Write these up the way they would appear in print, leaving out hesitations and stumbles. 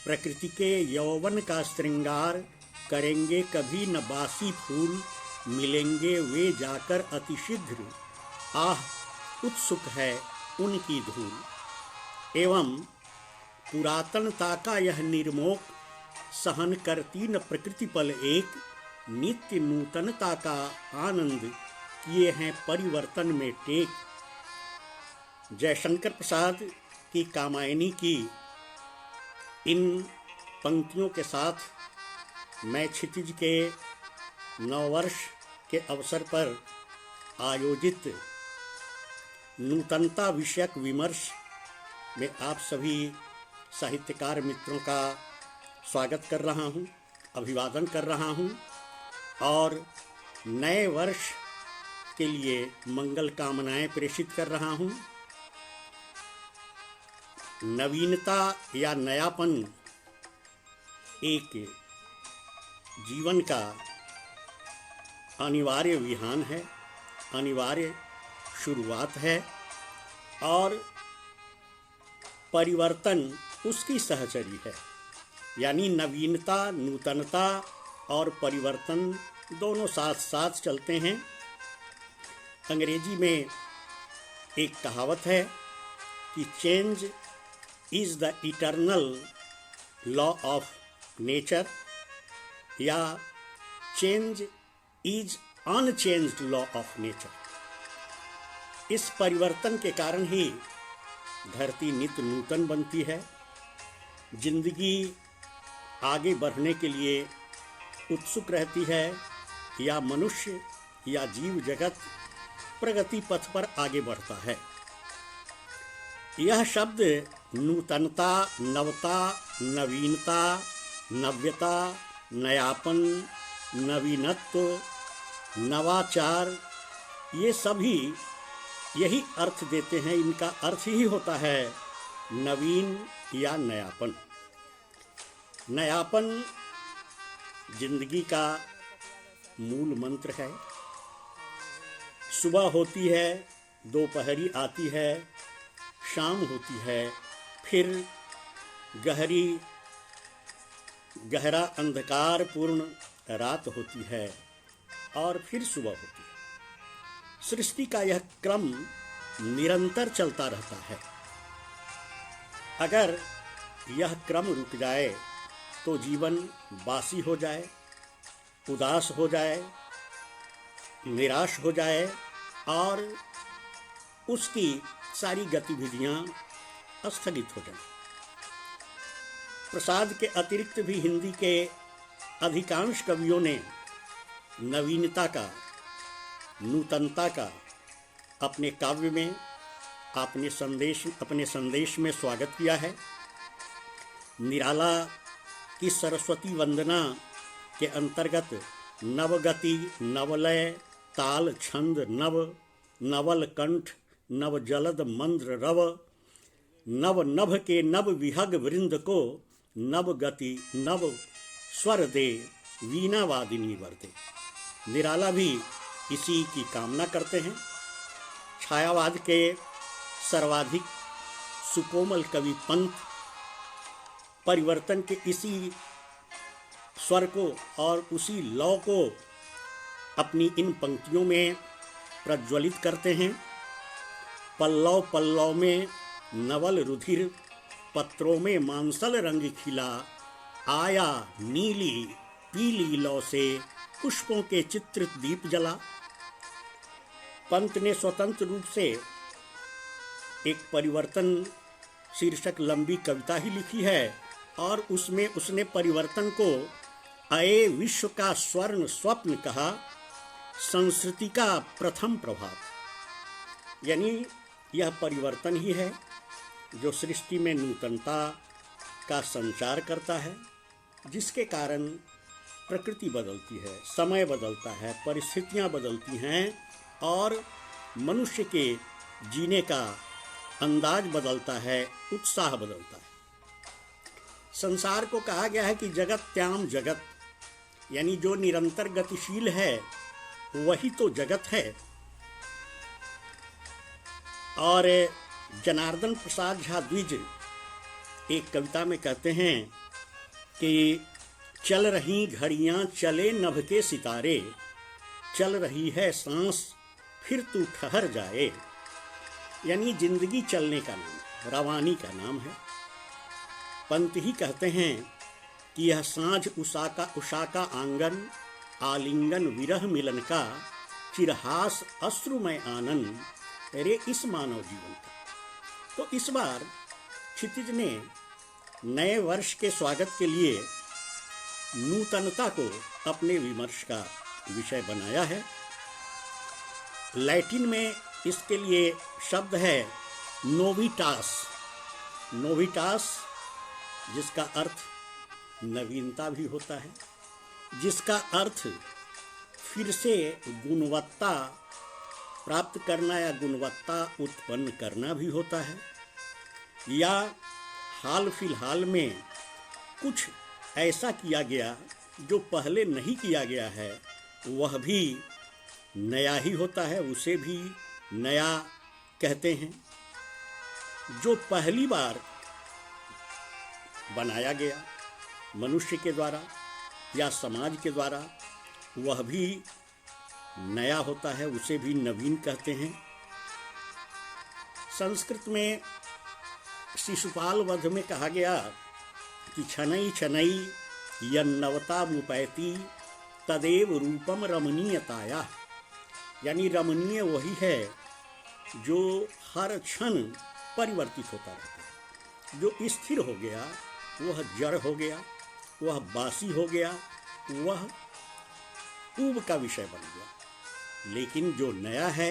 प्रकृति के यौवन का श्रृंगार करेंगे कभी न बासी फूल, मिलेंगे वे जाकर अतिशीघ्र, आह उत्सुक है उनकी धूल। एवं पुरातनता का यह निर्मोक सहन करती न प्रकृति पल एक, नित्य नूतनता का आनंद किए हैं परिवर्तन में टेक। जयशंकर प्रसाद की कामायनी की इन पंक्तियों के साथ मैं क्षितिज के नववर्ष के अवसर पर आयोजित नूतनता विषयक विमर्श में आप सभी साहित्यकार मित्रों का स्वागत कर रहा हूँ, अभिवादन कर रहा हूँ और नए वर्ष के लिए मंगल कामनाएं प्रेषित कर रहा हूँ। नवीनता या नयापन एक जीवन का अनिवार्य विधान है, अनिवार्य शुरुआत है और परिवर्तन उसकी सहचरी है। यानी नवीनता, नूतनता और परिवर्तन दोनों साथ साथ चलते हैं। अंग्रेजी में एक कहावत है कि change is the eternal law of nature या change is unchanged law of nature. इस परिवर्तन के कारण ही धरती नित्य नूतन बनती है, जिंदगी आगे बढ़ने के लिए उत्सुक रहती है या मनुष्य या जीव जगत प्रगति पथ पर आगे बढ़ता है। यह शब्द नूतनता, नवता, नवीनता, नव्यता, नयापन, नवीनत्व, नवाचार, ये सभी यही अर्थ देते हैं। इनका अर्थ ही होता है नवीन या नयापन। नयापन जिंदगी का मूल मंत्र है। सुबह होती है, दोपहरी आती है, शाम होती है, फिर गहरा अंधकार पूर्ण रात होती है और फिर सुबह होती है। सृष्टि का यह क्रम निरंतर चलता रहता है। अगर यह क्रम रुक जाए तो जीवन बासी हो जाए, उदास हो जाए, निराश हो जाए और उसकी सारी गतिविधियां स्थगित हो जाएं। प्रसाद के अतिरिक्त भी हिंदी के अधिकांश कवियों ने नवीनता का, नूतनता का अपने काव्य में अपने संदेश में स्वागत किया है। निराला की सरस्वती वंदना के अंतर्गत नवगति, नवलय, ताल, छंद, नवल कंठ, नव जलद मंद्र रव, नव नभ के नव विहग वृंद को, नव गति नव स्वर दे, वीणा वादिनी वर्दे। निराला भी इसी की कामना करते हैं। छायावाद के सर्वाधिक सुकोमल कवि पंत परिवर्तन के इसी स्वर को और उसी लौ को अपनी इन पंक्तियों में प्रज्वलित करते हैं। पल्लव पल्लव में नवल रुधिर, पत्रों में मांसल रंग खिला, आया नीली पीली लौ से पुष्पों के चित्रित दीप जला। पंत ने स्वतंत्र रूप से एक परिवर्तन शीर्षक लंबी कविता ही लिखी है और उसमें उसने परिवर्तन को अये विश्व का स्वर्ण स्वप्न कहा, संस्कृति का प्रथम प्रभाव। यानी यह परिवर्तन ही है जो सृष्टि में नूतनता का संचार करता है, जिसके कारण प्रकृति बदलती है, समय बदलता है, परिस्थितियां बदलती हैं और मनुष्य के जीने का अंदाज बदलता है, उत्साह बदलता है। संसार को कहा गया है कि जगत त्याम जगत, यानी जो निरंतर गतिशील है वही तो जगत है। और जनार्दन प्रसाद झा द्विज एक कविता में कहते हैं कि चल रही घड़ियां चले नभ के सितारे, चल रही है सांस फिर तू ठहर जाए। यानी जिंदगी चलने का नाम है, रवानी का नाम है। पंत ही कहते हैं कि यह साँझ उषा का आंगन, आलिंगन विरह मिलन का, चिरहास अश्रुमय आनंद रे इस मानव जीवन का। तो इस बार क्षितिज ने नए वर्ष के स्वागत के लिए नूतनता को अपने विमर्श का विषय बनाया है। लैटिन में इसके लिए शब्द है नोविटास। नोविटास जिसका अर्थ नवीनता भी होता है, जिसका अर्थ फिर से गुणवत्ता प्राप्त करना या गुणवत्ता उत्पन्न करना भी होता है, या हाल फिलहाल में कुछ ऐसा किया गया जो पहले नहीं किया गया है, वह भी नया ही होता है, उसे भी नया कहते हैं। जो पहली बार बनाया गया मनुष्य के द्वारा या समाज के द्वारा, वह भी नया होता है, उसे भी नवीन कहते हैं। संस्कृत में शिशुपाल वध में कहा गया कि छनई छनई यन्नवता मुपैती तदेव रूपम रमणीयताया। यानी रमणीय वही है जो हर क्षण परिवर्तित होता रहता है। जो स्थिर हो गया वह जड़ हो गया, वह बासी हो गया, वह ऊब का विषय बन गया। लेकिन जो नया है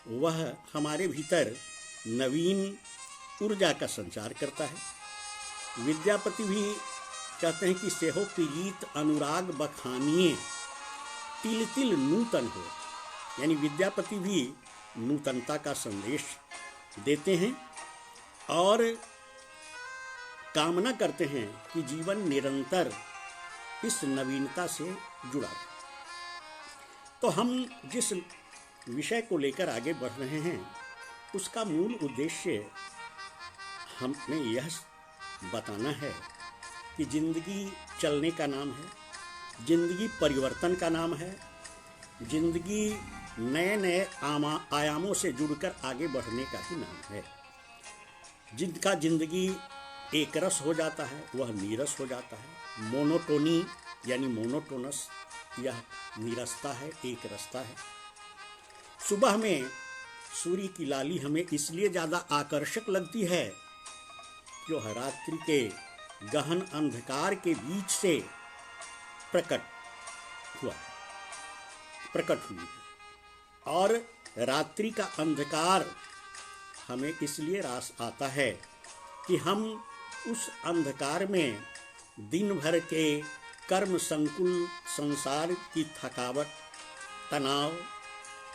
वह हमारे भीतर नवीन ऊर्जा का संचार करता है। विद्यापति भी कहते हैं कि सेहो पीड़ित अनुराग बखानिए तिल तिल नूतन हो। यानी विद्यापति भी नूतनता का संदेश देते हैं और कामना करते हैं कि जीवन निरंतर इस नवीनता से जुड़ा रहे। तो हम जिस विषय को लेकर आगे बढ़ रहे हैं उसका मूल उद्देश्य हमें यह बताना है कि जिंदगी चलने का नाम है, जिंदगी परिवर्तन का नाम है, जिंदगी नए नए आयामों से जुड़कर आगे बढ़ने का ही नाम है। जिनका जिंदगी एक रस हो जाता है वह नीरस हो जाता है। मोनोटोनी यानी मोनोटोनस, यह नीरसता है, एक रसता है। सुबह में सूर्य की लाली हमें इसलिए ज़्यादा आकर्षक लगती है जो रात्रि के गहन अंधकार के बीच से प्रकट हुई है। और रात्रि का अंधकार हमें इसलिए रास आता है कि हम उस अंधकार में दिन भर के कर्म संकुल संसार की थकावट, तनाव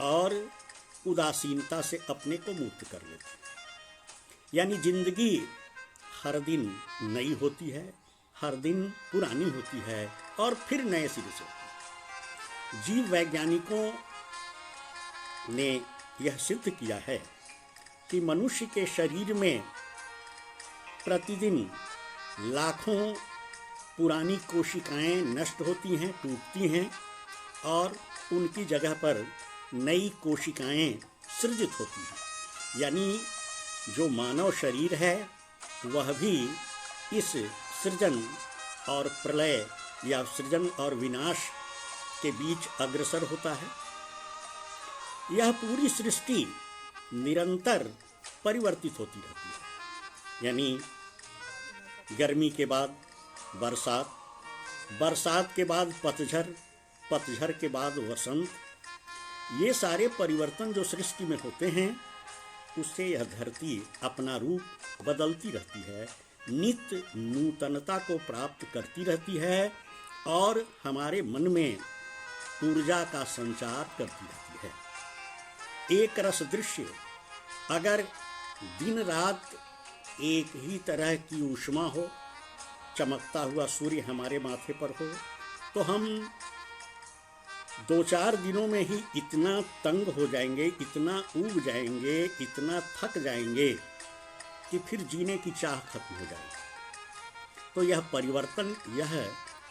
और उदासीनता से अपने को मुक्त कर लेते हैं। यानी जिंदगी हर दिन नई होती है, हर दिन पुरानी होती है और फिर नए सिरे से होती है। जीव वैज्ञानिकों ने यह सिद्ध किया है कि मनुष्य के शरीर में प्रतिदिन लाखों पुरानी कोशिकाएं नष्ट होती हैं, टूटती हैं और उनकी जगह पर नई कोशिकाएं सृजित होती हैं। यानी जो मानव शरीर है वह भी इस सृजन और प्रलय या सृजन और विनाश के बीच अग्रसर होता है। यह पूरी सृष्टि निरंतर परिवर्तित होती रहती है। यानी गर्मी के बाद बरसात, बरसात के बाद पतझड़, पतझड़ के बाद वसंत, ये सारे परिवर्तन जो सृष्टि में होते हैं उससे यह धरती अपना रूप बदलती रहती है, नित्य नूतनता को प्राप्त करती रहती है और हमारे मन में ऊर्जा का संचार करती रहती है। एक रस दृश्य अगर दिन रात एक ही तरह की ऊष्मा हो, चमकता हुआ सूर्य हमारे माथे पर हो, तो हम 2-4 दिनों में ही इतना तंग हो जाएंगे, इतना ऊब जाएंगे, इतना थक जाएंगे कि फिर जीने की चाह खत्म हो जाएगी। तो यह परिवर्तन, यह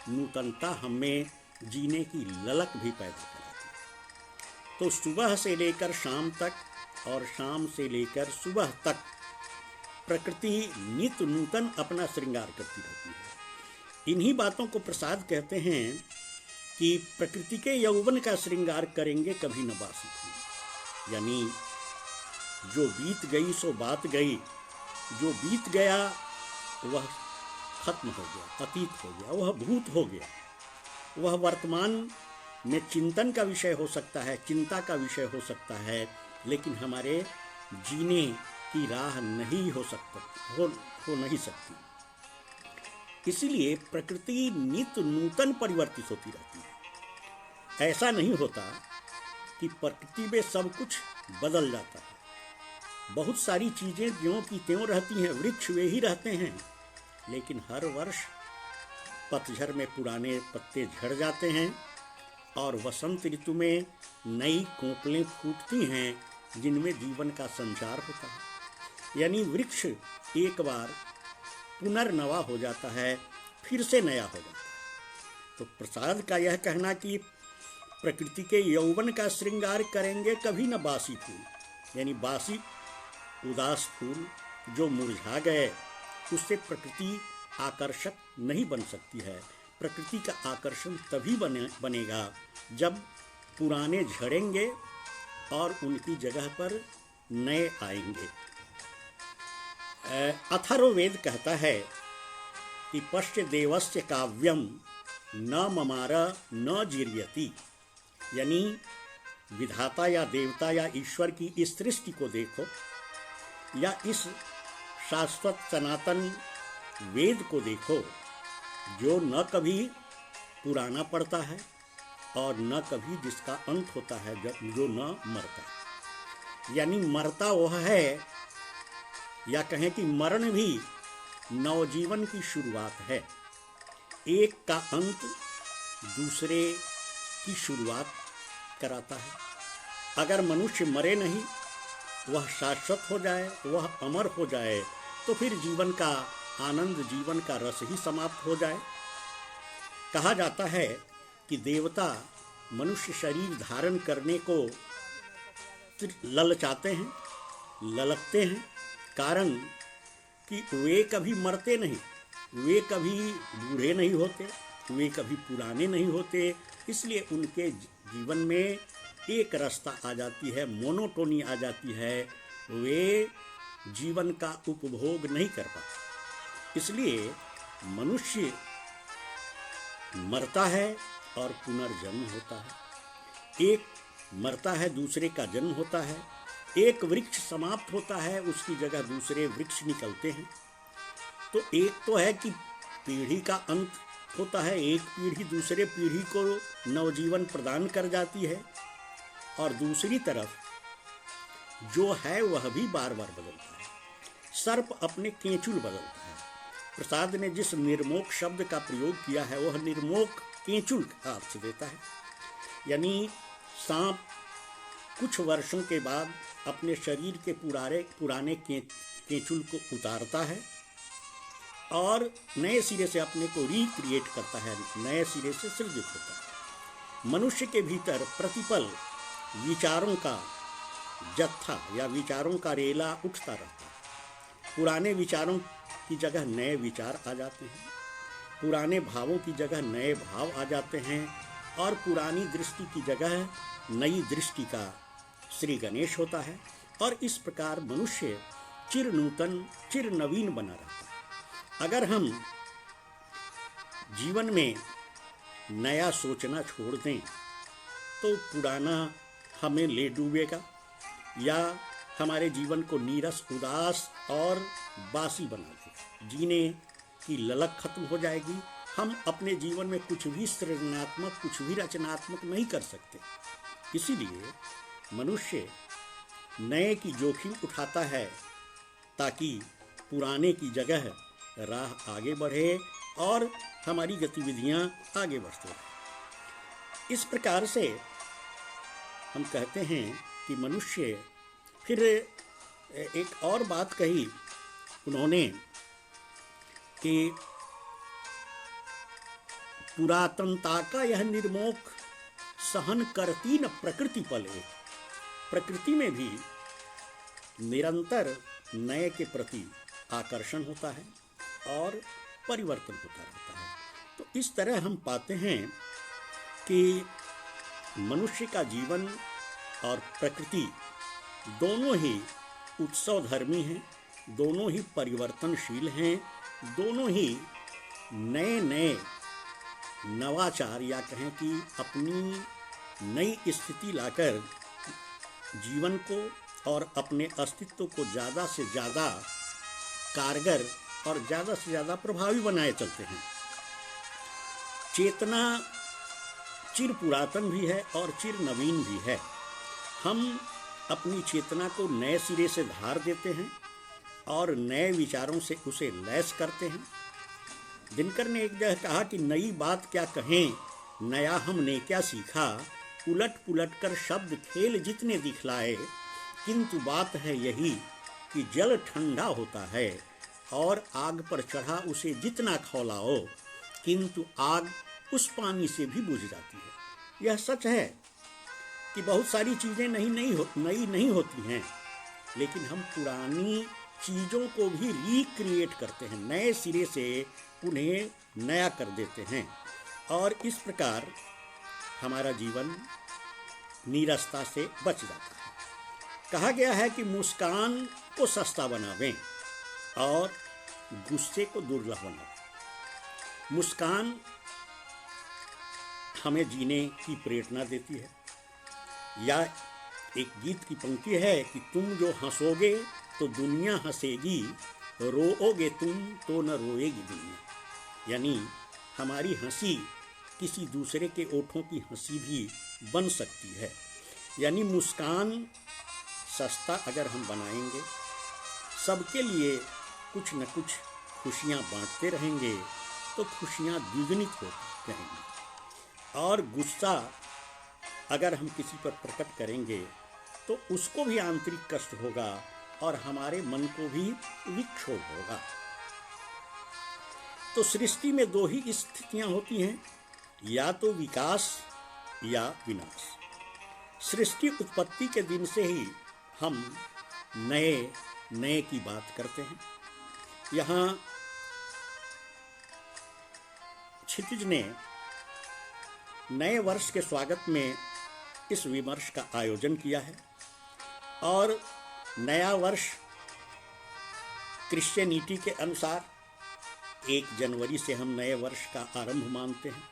नूतनता हमें जीने की ललक भी पैदा कराती है। तो सुबह से लेकर शाम तक और शाम से लेकर सुबह तक प्रकृति नित्य नूतन अपना श्रृंगार करती रहती है। इन्हीं बातों को प्रसाद कहते हैं कि प्रकृति के यौवन का श्रृंगार करेंगे कभी न बासी फूल। यानी जो बीत गई सो बात गई, जो बीत गया वह खत्म हो गया, अतीत हो गया, वह भूत हो गया, वह वर्तमान में चिंतन का विषय हो सकता है, चिंता का विषय हो सकता है, लेकिन हमारे जीने की राह नहीं हो नहीं सकती। इसलिए प्रकृति नित्य नूतन परिवर्तित होती रहती है। ऐसा नहीं होता कि प्रकृति में सब कुछ बदल जाता है। बहुत सारी चीजें ज्यों की त्यों रहती हैं, वृक्ष वे ही रहते हैं, लेकिन हर वर्ष पतझड़ में पुराने पत्ते झड़ जाते हैं और वसंत ऋतु में नई कोंपलें फूटती हैं जिनमें जीवन का संचार होता है। यानी वृक्ष एक बार पुनर्नवा हो जाता है, फिर से नया हो जाता है। तो प्रसाद का यह कहना कि प्रकृति के यौवन का श्रृंगार करेंगे कभी न बासी फूल, यानी बासी उदास फूल जो मुरझा गए, उससे प्रकृति आकर्षक नहीं बन सकती है। प्रकृति का आकर्षण तभी बनेगा जब पुराने झड़ेंगे और उनकी जगह पर नए आएंगे। अथर्ववेद कहता है कि पश्य देवस्य काव्यम न ममार न जीर्यति, यानी विधाता या देवता या ईश्वर की इस सृष्टि को देखो, या इस शाश्वत सनातन वेद को देखो, जो न कभी पुराना पड़ता है और न कभी जिसका अंत होता है, जो न मरता। यानी मरता वह है, या कहें कि मरण भी नवजीवन की शुरुआत है। एक का अंत दूसरे की शुरुआत कराता है। अगर मनुष्य मरे नहीं, वह शाश्वत हो जाए, वह अमर हो जाए, तो फिर जीवन का आनंद, जीवन का रस ही समाप्त हो जाए। कहा जाता है कि देवता मनुष्य शरीर धारण करने को ललचाते हैं, ललकते हैं, कारण कि वे कभी मरते नहीं, वे कभी बूढ़े नहीं होते, वे कभी पुराने नहीं होते। इसलिए उनके जीवन में एक रसता आ जाती है, मोनोटोनी आ जाती है, वे जीवन का उपभोग नहीं कर पाते। इसलिए मनुष्य मरता है और पुनर्जन्म होता है। एक मरता है, दूसरे का जन्म होता है। एक वृक्ष समाप्त होता है, उसकी जगह दूसरे वृक्ष निकलते हैं। तो एक तो है कि पीढ़ी का अंत होता है, एक पीढ़ी दूसरे पीढ़ी को नवजीवन प्रदान कर जाती है, और दूसरी तरफ जो है वह भी बार बार बदलता है। सर्प अपने केंचुल बदलता है। प्रसाद ने जिस निर्मोक शब्द का प्रयोग किया है, वह निर्मोक केंचुल का अर्थ देता है। यानी सांप कुछ वर्षों के बाद अपने शरीर के पुराने केंचुल को उतारता है और नए सिरे से अपने को रिक्रिएट करता है, नए सिरे से सृजित होता है। मनुष्य के भीतर प्रतिपल विचारों का जत्था या विचारों का रेला उठता रहता है। पुराने विचारों की जगह नए विचार आ जाते हैं, पुराने भावों की जगह नए भाव आ जाते हैं, और पुरानी दृष्टि की जगह नई दृष्टि का श्री गणेश होता है। और इस प्रकार मनुष्य चिर नूतन, चिर नवीन बना रहता है। अगर हम जीवन में नया सोचना छोड़ दें तो पुराना हमें ले डूबेगा या हमारे जीवन को नीरस, उदास और बासी बना देगा। जीने की ललक खत्म हो जाएगी। हम अपने जीवन में कुछ भी सृजनात्मक, कुछ भी रचनात्मक नहीं कर सकते। इसीलिए मनुष्य नए की जोखिम उठाता है ताकि पुराने की जगह राह आगे बढ़े और हमारी गतिविधियां आगे बढ़ती रहें। इस प्रकार से हम कहते हैं कि मनुष्य, फिर एक और बात कही उन्होंने कि पुरातनता का यह निर्मोख सहन करती न प्रकृति पले। प्रकृति में भी निरंतर नए के प्रति आकर्षण होता है और परिवर्तन होता रहता है। तो इस तरह हम पाते हैं कि मनुष्य का जीवन और प्रकृति दोनों ही उत्सवधर्मी हैं, दोनों ही परिवर्तनशील हैं, दोनों ही नए नए नवाचार या कहें कि अपनी नई स्थिति लाकर जीवन को और अपने अस्तित्व को ज़्यादा से ज़्यादा कारगर और ज़्यादा से ज़्यादा प्रभावी बनाए चलते हैं। चेतना चिर पुरातन भी है और चिर नवीन भी है। हम अपनी चेतना को नए सिरे से धार देते हैं और नए विचारों से उसे लैस करते हैं। दिनकर ने एक जगह कहा कि नई बात क्या कहें, नया हमने क्या सीखा, उलट पुलट कर शब्द खेल जितने दिखलाए, किंतु बात है यही कि जल ठंडा होता है और आग पर चढ़ा उसे जितना खौलाओ, किंतु आग उस पानी से भी बुझ जाती है। यह सच है कि बहुत सारी चीज़ें नई नहीं होती हैं, लेकिन हम पुरानी चीज़ों को भी रिक्रिएट करते हैं, नए सिरे से उन्हें नया कर देते हैं और इस प्रकार हमारा जीवन नीरसता से बच जाता है। कहा गया है कि मुस्कान को सस्ता बनावें और गुस्से को दुर्लभ बनावें। मुस्कान हमें जीने की प्रेरणा देती है। या एक गीत की पंक्ति है कि तुम जो हंसोगे तो दुनिया हंसेगी, रोओगे तुम तो न रोएगी दुनिया। यानी हमारी हंसी किसी दूसरे के ओठों की हंसी भी बन सकती है। यानी मुस्कान सस्ता अगर हम बनाएंगे, सबके लिए कुछ न कुछ खुशियाँ बांटते रहेंगे तो खुशियाँ द्विगुणित होती रहेंगी। और गुस्सा अगर हम किसी पर प्रकट करेंगे तो उसको भी आंतरिक कष्ट होगा और हमारे मन को भी विक्षोभ होगा। तो सृष्टि में दो ही स्थितियां होती हैं, या तो विकास या विनाश। सृष्टि उत्पत्ति के दिन से ही हम नए की बात करते हैं। यहाँ क्षितिज ने नए वर्ष के स्वागत में इस विमर्श का आयोजन किया है और नया वर्ष क्रिश्चियनिटी के अनुसार 1 जनवरी से हम नए वर्ष का आरंभ मानते हैं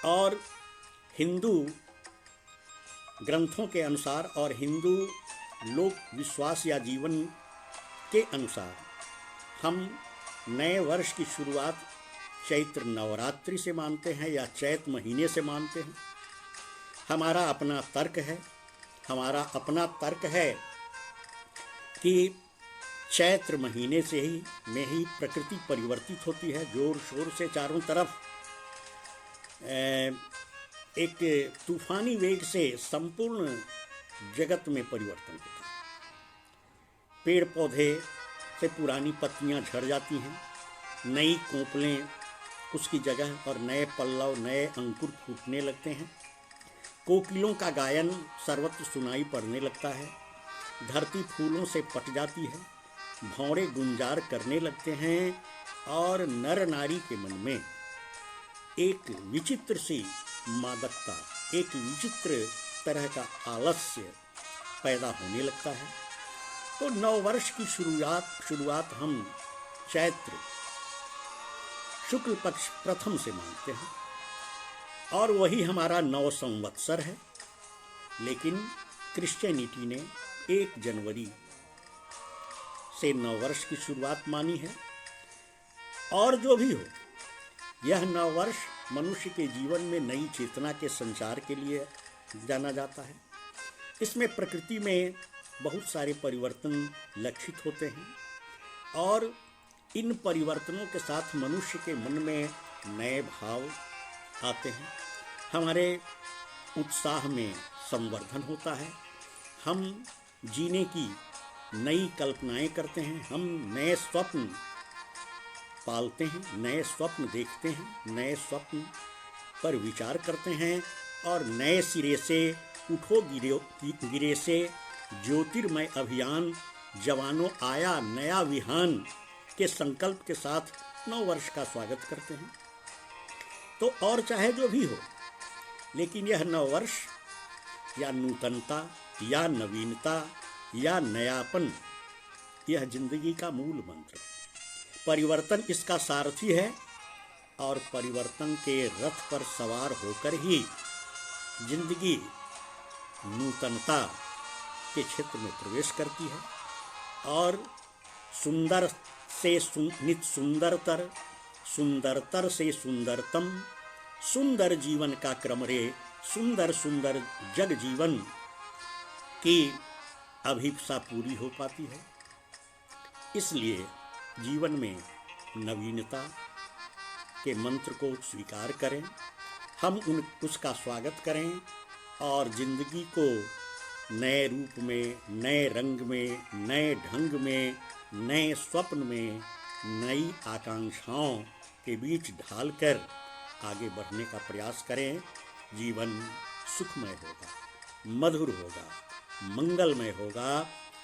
और हिंदू ग्रंथों के अनुसार और हिंदू लोक विश्वास या जीवन के अनुसार हम नए वर्ष की शुरुआत चैत्र नवरात्रि से मानते हैं या चैत महीने से मानते हैं। हमारा अपना तर्क है कि चैत्र महीने से में ही प्रकृति परिवर्तित होती है। जोर शोर से चारों तरफ एक तूफानी वेग से संपूर्ण जगत में परिवर्तन होता है। पेड़ पौधे से पुरानी पत्तियां झड़ जाती हैं, नई कोंपलें उसकी जगह और नए पल्लव, नए अंकुर फूटने लगते हैं। कोकिलों का गायन सर्वत्र सुनाई पड़ने लगता है। धरती फूलों से पट जाती है, भौरे गुंजार करने लगते हैं और नर नारी के मन में एक विचित्र सी मादकता, एक विचित्र तरह का आलस्य पैदा होने लगता है। तो नववर्ष की शुरुआत हम चैत्र शुक्ल पक्ष प्रथम से मानते हैं और वही हमारा नव संवत्सर है। लेकिन क्रिश्चियनिटी ने 1 जनवरी से नववर्ष की शुरुआत मानी है। और जो भी हो, यह नववर्ष मनुष्य के जीवन में नई चेतना के संचार के लिए जाना जाता है। इसमें प्रकृति में बहुत सारे परिवर्तन लक्षित होते हैं और इन परिवर्तनों के साथ मनुष्य के मन में नए भाव आते हैं। हमारे उत्साह में संवर्धन होता है, हम जीने की नई कल्पनाएं करते हैं, हम नए स्वप्न पालते हैं, नए स्वप्न देखते हैं, नए स्वप्न पर विचार करते हैं और नए सिरे से उठो गिरे से ज्योतिर्मय अभियान जवानों आया नया विहान के संकल्प के साथ नव वर्ष का स्वागत करते हैं। तो और चाहे जो भी हो, लेकिन यह नव वर्ष या नूतनता या नवीनता या नयापन, यह जिंदगी का मूल मंत्र है। परिवर्तन इसका सारथी है और परिवर्तन के रथ पर सवार होकर ही जिंदगी नूतनता के क्षेत्र में प्रवेश करती है और सुंदर से नित सुंदरतर, सुंदरतर से सुंदरतम, सुंदर जीवन का क्रम रे, सुंदर सुंदर जग जीवन की अभिप्सा पूरी हो पाती है। इसलिए जीवन में नवीनता के मंत्र को स्वीकार करें, हम उसका स्वागत करें और जिंदगी को नए रूप में, नए रंग में, नए ढंग में, नए स्वप्न में, नई आकांक्षाओं के बीच ढालकर आगे बढ़ने का प्रयास करें। जीवन सुखमय होगा, मधुर होगा, मंगलमय होगा,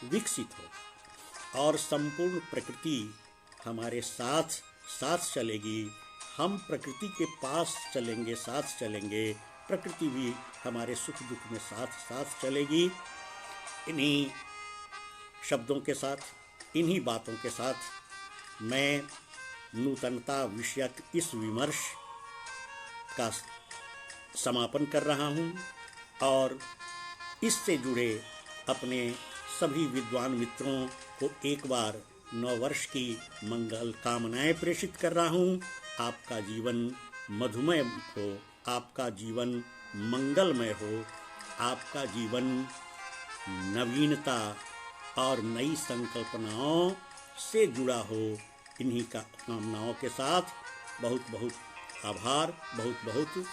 विकसित होगा और संपूर्ण प्रकृति हमारे साथ साथ चलेगी। हम प्रकृति के पास चलेंगे, साथ चलेंगे, प्रकृति भी हमारे सुख दुख में साथ साथ चलेगी। इन्हीं शब्दों के साथ, इन्हीं बातों के साथ मैं नूतनता विषयक इस विमर्श का समापन कर रहा हूँ और इससे जुड़े अपने सभी विद्वान मित्रों को एक बार नव वर्ष की मंगल कामनाएं प्रेषित कर रहा हूँ। आपका जीवन मधुमय हो, आपका जीवन मंगलमय हो, आपका जीवन नवीनता और नई संकल्पनाओं से जुड़ा हो। इन्हीं का कामनाओं के साथ बहुत बहुत आभार, बहुत बहुत